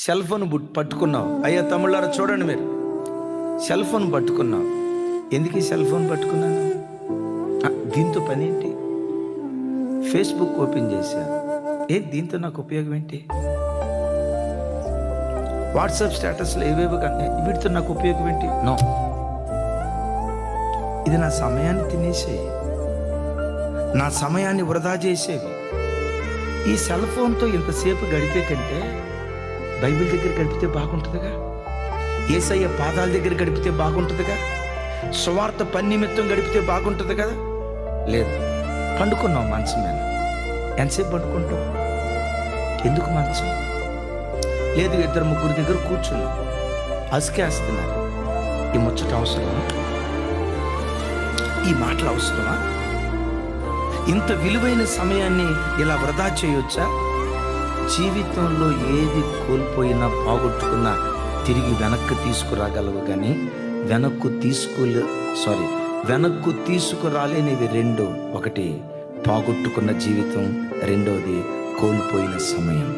Cell phone పట్టుకున్నావు. అయ్యా తమ్ముళ్ళారా చూడండి, మీరు సెల్ ఫోన్ పట్టుకున్నావు. ఎందుకు ఈ సెల్ ఫోన్ పట్టుకున్నాను? దీంతో పని ఏంటి? ఫేస్బుక్ ఓపెన్ చేశాను. దీంతో నాకు ఉపయోగం ఏంటి? వాట్సాప్ స్టేటస్లో ఏవేవో కానీ వీటితో నాకు ఉపయోగం ఏంటి? నో. ఇది నా సమయాన్ని తినేసే, నా సమయాన్ని వృధా చేసేవి. ఈ సెల్ ఫోన్తో ఇంతసేపు గడిపే కంటే బైబిల్ దగ్గర గడిపితే బాగుంటుందిగా, యేసయ్య పాదాల దగ్గర గడిపితే బాగుంటుందిగా, సువార్త పని నిమిత్తం గడిపితే బాగుంటుంది కదా. లేదు, పండుకున్నావు మంచం మీద. ఎంతసేపు పండుకుంటావు? ఎందుకు మంచం? లేదు, 2-3 దగ్గర కూర్చున్నావు, అసుకేస్తున్నారు. ఈ ముచ్చట అవసరమా? ఈ మాటలు అవసరమా? ఇంత విలువైన సమయాన్ని ఇలా వృధా చేయొచ్చా? జీవితంలో ఏది కోల్పోయినా పోగొట్టుకున్నా తిరిగి వెనక్కి తీసుకురాగలవు, కానీ వెనక్కు తీసుకురాలేనివి రెండు. ఒకటి పోగొట్టుకున్న జీవితం, రెండోది కోల్పోయిన సమయం.